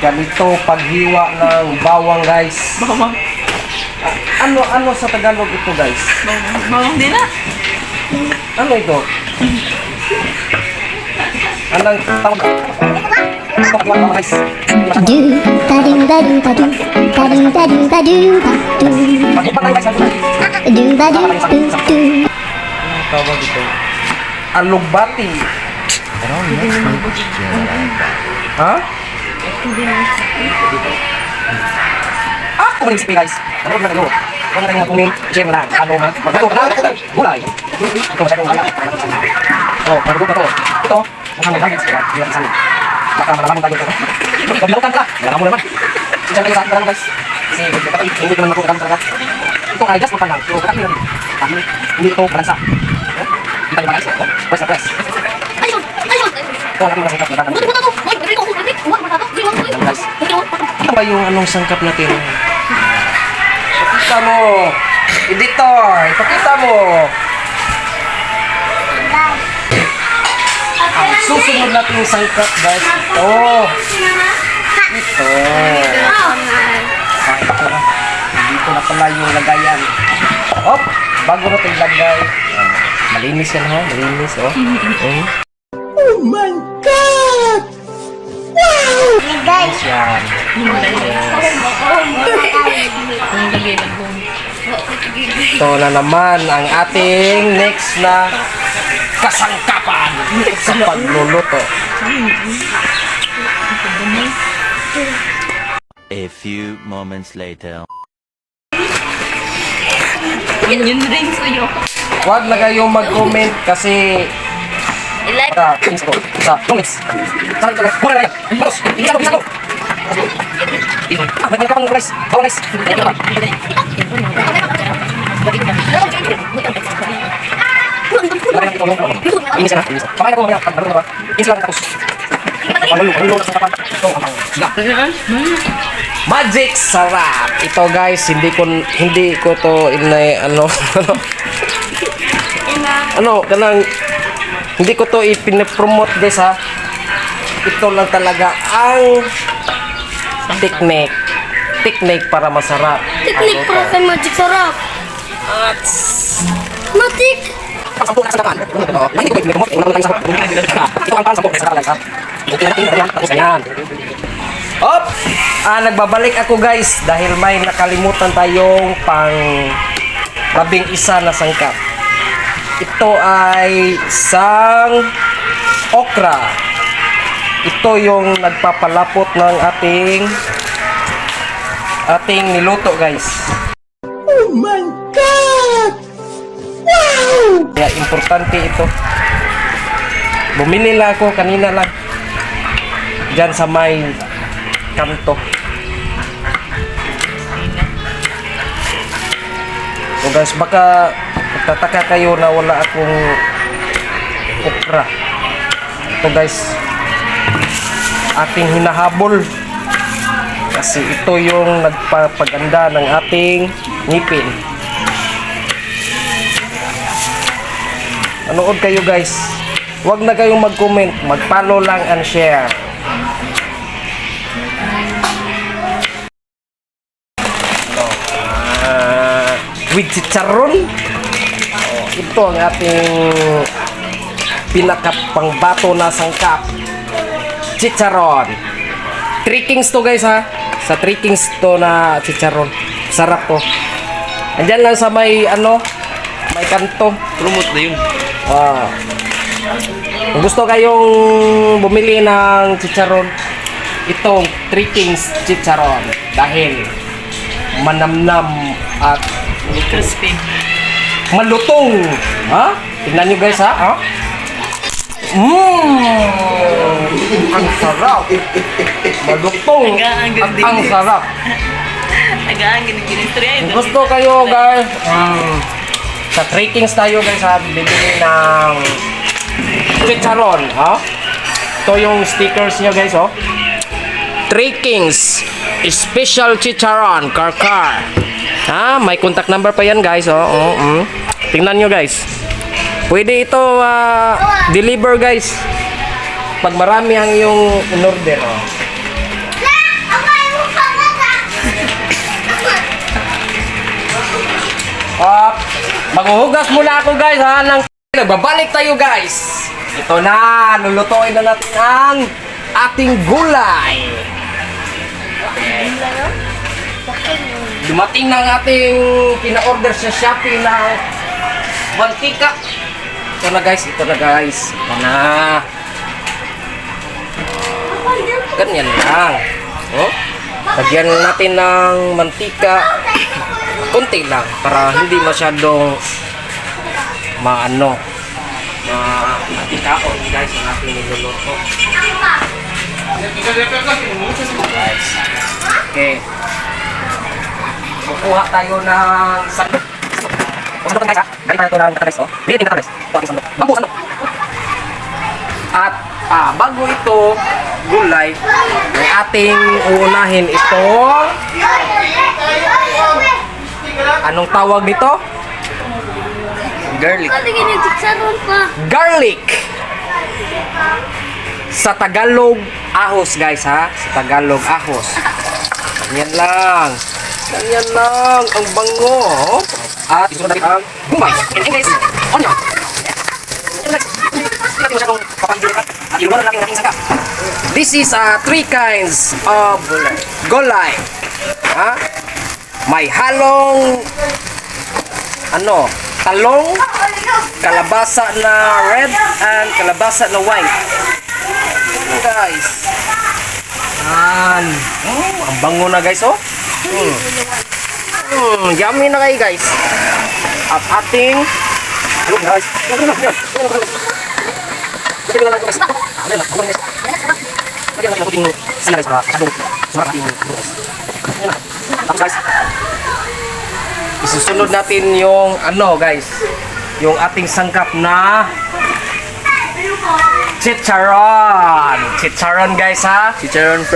ganito paghiwa ng bawang, guys. Bawang. Ano sa Tagalog ito, guys? Bawang din na. Ano ito? Anong tawag? Ito paghiwa ng bawang, guys. Do ba do ba do ba do ba do ba do ba do ba do Paghiwa tayo, guys. do ba do do do. Anong tawag ito? Alugbati. Ha? Ako rin guys. Ano na kayo? Kung na kayo comment, share mo lang. Ano man? Magkato ka na. Gulay. Ito sa kong gulay. Oh, marugot na to. Ito, mukhang may gamit. Hindi lang isang. Baka malaman tayo ito. Pagbilutan ka. Malaman mo naman. Isa kayo sa akin guys. Kasi hindi ko naman makukulang talaga. Ito ay just makan lang. So, kakaki lang. Hindi ito balansa. Kita yung guys. Press na press. Ito, natin yung sangkap na natin. Guys. Ito ba yung anong sangkap natin? Ipakita mo. Editor, ipakita mo. Ang susunod natin yung sangkap, guys. Ito. Ito. Dito na pala yung lagayan. Op, bago na ito ilagay. Malinis yan, ha? Malinis, oh. Oh my God! Wow! Guys, Yan. Ito na naman ang ating next na kasangkapan sa pagluluto. A few moments later. Yun rin sa'yo. Huwag na kayong mag-comment kasi sa comments. Sa muna na yan. Boss, isa ko. Ah, may ka pang rice. Bawang rice. Inis na. Pakain ako mamaya. Pagbaruto ba? Inis lang tapos. Palulo na sa tapan. Magic sarap. Ito guys, hindi ko to inay kanang hindi ko to ipine-promote guys ha. Ito lang talaga ang technique para masarap. teknik para kay Magic sarap. At Magic! pang-sampu na sa naman. Hindi ko ipine-promote. Una lang sa ito ang pang-sampu na sa guys ha. Okay natin yan. Tapos yan. Op! Nagbabalik ako guys dahil may nakalimutan tayong pang-11 na sangkap. Ito ay isang okra. Ito yung nagpapalapot ng ating niluto guys. Oh my God! Wow! Kaya importante ito. Bumili lang ako kanina lang. Diyan sa may kanto. So guys, baka tataka kayo na wala akong okra. Ito guys, ating hinahabol. Kasi ito yung nagpapaganda ng ating ngipin. Manood kayo guys. Huwag na kayong mag-comment. Mag-follow lang and share. With chicharon. Ito ang ating pinakapangbato na sangkap. Chicharon. 3 kings to guys ha. Sa 3 kings to na chicharon. Sarap to. Andyan lang sa may may kanto. Promote na yun. Kung gusto kayong bumili ng chicharon, itong 3 kings chicharon. Dahil manamnam at Crispy. malutong. Ha? Tingnan nyo guys ha. Ang sarap. Malutong. At ang sarap. Agaan, ginigistorya. Kung gusto kayo guys, sa 3 kings tayo guys ha, bibili ng chicharon. Ha? Ito yung stickers nyo guys oh. 3 kings special chicharon karkar. Ha, may contact number pa yan guys oh. Tingnan nyo guys. Pwede ito deliver guys. Pag marami ang yung in-order oh. Maghuhugas muna ako guys ha. Nagbabalik tayo guys. Ito na. Lulutuin na natin ang ating gulay. Dumating na ang ating pina-order sa Shopee ng mantika. Ito na guys. Ito na guys. Ito na. Ganyan lang. Oh. Lagyan natin ng mantika. Kunti lang para hindi masyadong matikaon guys ang ating niluluto. Guys. Okay. Kukuha tayo ng sandok. Sandok guys ha. Galing tayo ng katalis oh. Bili din katalis. Ito ating sandok. Bago sandok. At bago ito gulay, may ating uunahin ito. Anong tawag dito? Garlic. Garlic. Sa Tagalog, ahos guys ha. Sa Tagalog, ahos. Ganyan lang. Ganyan lang. Ang bango. At isunod natin ang gumay. In English, onion. This is 3 kinds of gulay. Ha? May halong talong, kalabasa na red and kalabasa na white. Guys. Yan. Ang bango na guys oh. Yummy na kayo guys. At ating guys. Isusunod natin yung guys, yung ating sangkap na chicharon. Chicharon guys ha. Chicharon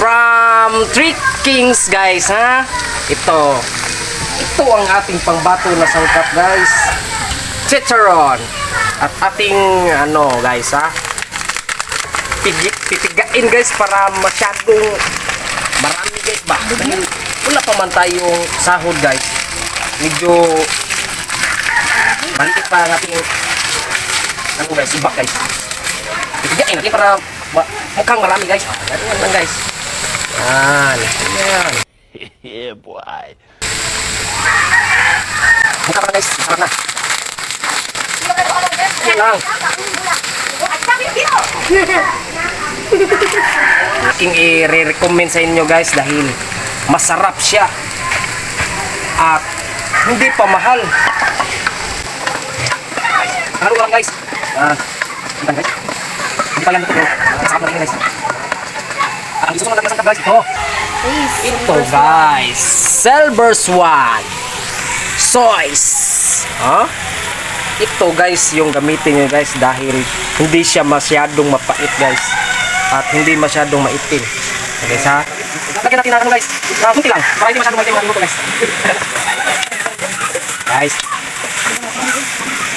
from Three Kings guys ha. Ito ang ating pangbato na sangkap guys. Chicharon. At ating guys ha, pipigain guys para masyadong marami guys ba. Dahil wala pa man tayong sahod guys. Medyo maliit pa ang ating guys, subak guys. Pipigain natin para mukhang marami guys. Yan lang guys. Yan. Yeah, boy. Mukha pa guys, sarap na. Yan lang. Aking i-recommend sa inyo guys dahil masarap siya at hindi pa mahal. Halo lang guys. Ito guys. Hindi pa yan ito bro. Sarap na rin guys. Ang isusunod natin sa guys. Ito guys. Silver Swan Soys. Ito guys yung gamitin nyo guys dahil hindi siya masyadong mapait guys at hindi masyadong maitim. Okay ha? Lagyan natin na guys. Kunti lang para hindi masyadong maitim ang luto guys. Guys.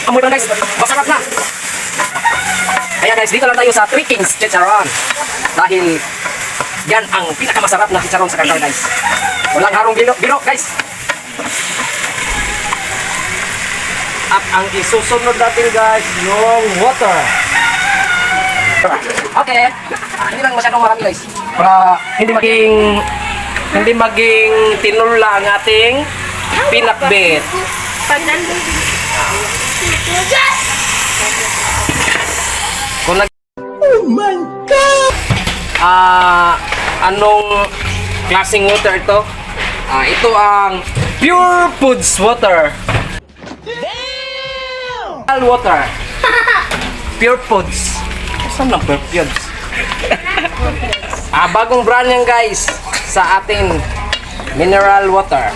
Amoy pa guys. Masarap na. Kaya guys, dito lang tayo sa Three Kings Chicharon. Dahil yan ang pinakamasarap na chicharon sa kanila guys. Walang harong biro guys. At ang isusunod natin guys, yung water. Okay. Hindi lang masyadong marami guys. Para hindi maging tinula ang ating pinakbit. Oh my God! Anong klaseng water ito? Ito ang Pure Foods water. Water. Pure Foods. Saan lang Pure Foods? Bagong brand yan guys sa ating mineral water.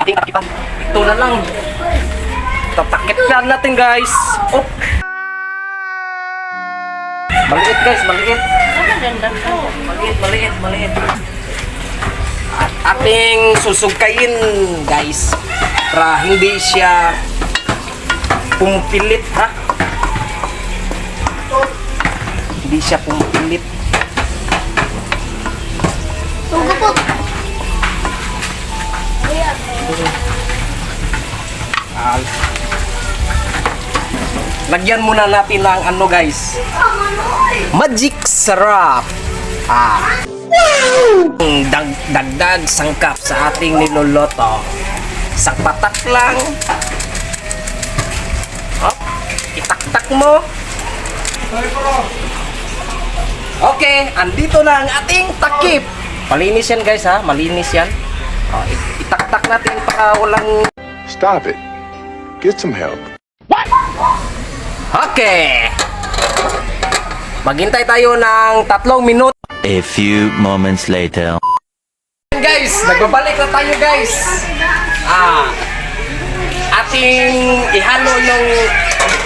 Ating takipan. Ito na lang. Tatakip lang natin guys. Oh. Maliit guys, maliit. Maliit. At ating susugkain guys para hindi siya pumpilit ha. Hindi siya pumpilit. Ah, lagyan muna natin ng ano guys. Magic sarap. Dagdag sangkap sa ating niluluto. Isang patak lang. Hop, itaktak mo. Okay, andito na ang ating takip. Malinis yan guys ha, malinis yan. Itaktak natin para walang... Stop it. Get some help. Okay. Maghintay tayo ng 3 minuto. A few moments later. Guys, nagbabalik na tayo guys. Ating ihalo yung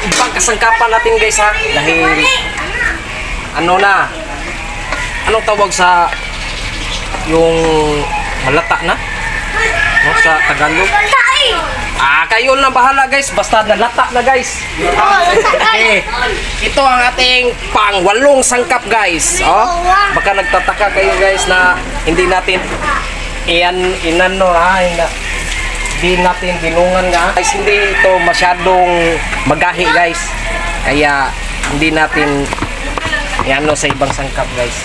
ibang kasangkapan natin guys ha. Dahil ano na, anong tawag sa yung malata na? No, sa Tagalog? Kayo na bahala guys, basta nalata na guys. Okay. Ito ang ating pang-8 sangkap guys. Baka nagtataka kayo guys na hindi natin hindi natin binungan nga. Guys, hindi ito masyadong magahi guys. Kaya hindi natin sa ibang sangkap guys.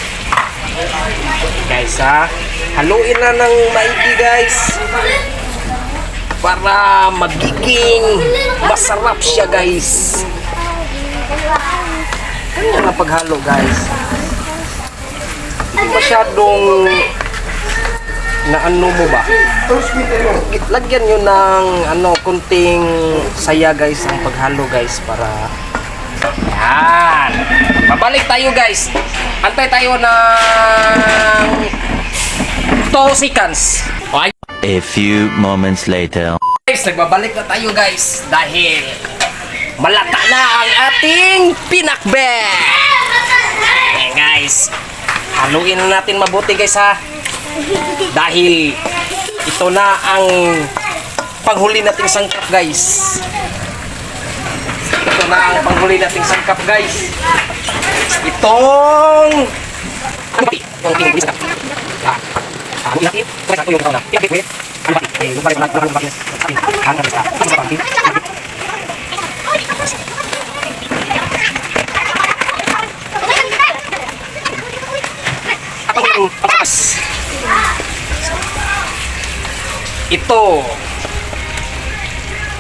Guys haluin na ng maigi guys. Para magiging masarap siya guys. Kanya na paghalo guys. Hindi masyadong na ano mo ba? Lagyan nyo ng kunting saya guys ang paghalo guys para yan. Babalik tayo guys. Antay tayo ng 2 seconds. A few moments later. Guys, nagbabalik na tayo guys dahil malata na ang ating pinakbet. Okay guys, haluin na natin mabuti guys ha. Dahil ito na ang panghuli nating sangkap guys. Ito na ang panghuli nating sangkap guys. Itong yung tingin sangkap. Ano natin? Kung saan ko yung kauna? Pinakbet. Ano ba? Yung balik na lang bakit? Hanggang guys ha. Ano ba? Ito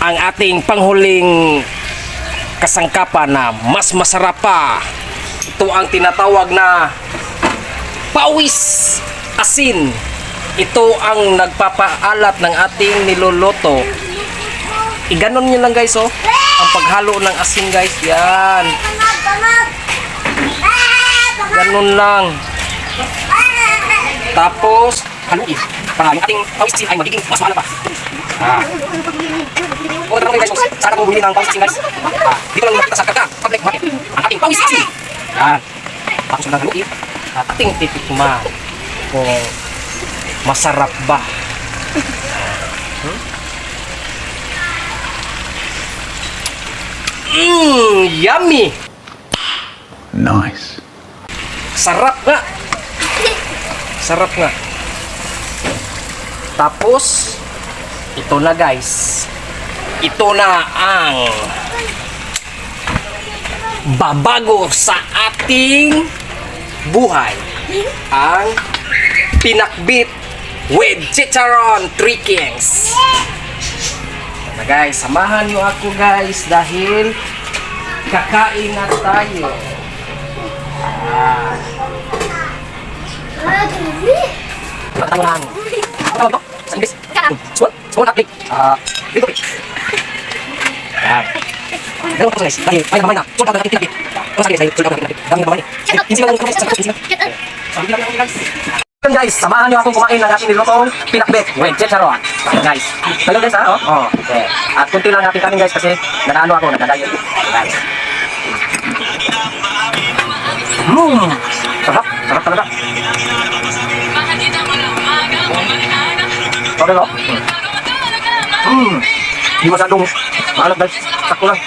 ang ating panghuling kasangkapan na mas masarap pa. Ito ang tinatawag na pawis asin. Ito ang nagpapaalat ng ating niluluto. Iganon nyo lang guys ang paghalo ng asin guys. Yan. Ganon lang. Tapos haluin para yung ating pawis asin ay magiging mas mahala pa. O tanong guys, saan ako bumili ng pawis asin guys? Dito lang nakita sa Kaka Public Market ang ating pawis asin. Yan. Tapos lang haluin at ating titikman kung masarap ba. Yummy. Nice. Sarap nga. Sarap nga. Tapos ito na guys. Ito na ang babago sa ating buhay. Ang pinakbit with chicharon 3 Kings. Na guys, samahan nyo ako guys dahil kakain na tayo. Ano lang? Ano ba? Sa English? Small update. Dito po. Yan. Ganun po guys. Dahil may naman na. Small update natin pinakbit. Ano sabi sa'yo? Small update natin. Dami naman eh. Insin lang guys. Sabi lang guys. Guys, samahan nyo akong kumain ng ating nilutong pinakbet with chicharon. Guys, tayo guys ha? Okay. At kunti lang natin kanin guys kasi nanaano ako, nagkadayo. Guys. Sarap, sarap talaga. Okay no? Hindi masyadong maalat guys. Sakto lang.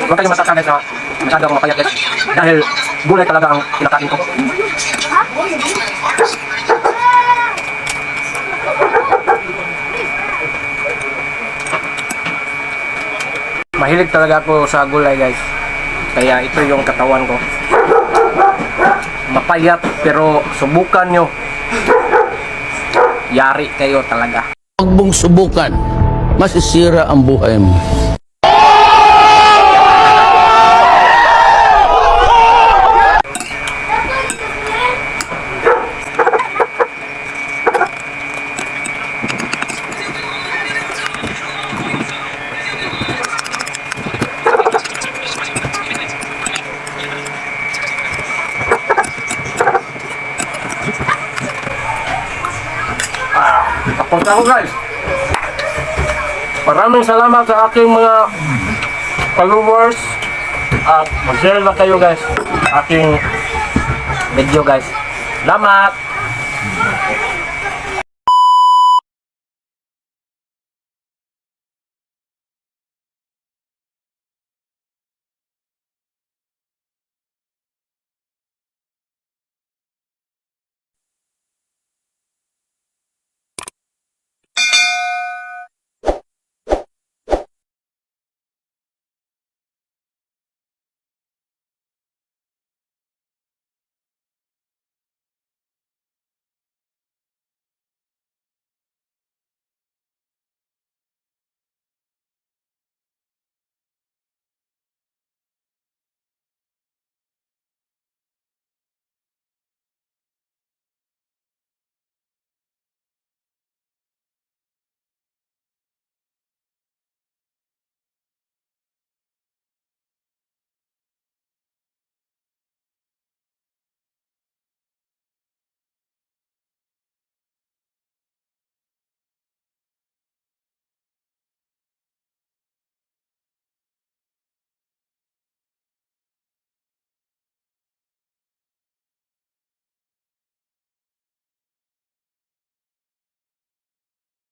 Huwag kayong masaktan guys na masyado akong mapayat guys. Dahil gulay talaga ang kinakain ko. Mahilig talaga ako sa gulay guys. Kaya ito yung katawan ko. Mapayat pero subukan nyo. Yari kayo talaga. Huwag mong subukan, masisira ang buhay mo. Tapos ako guys. Maraming salamat sa aking mga followers. At mag-share na kayo guys aking video guys. Salamat!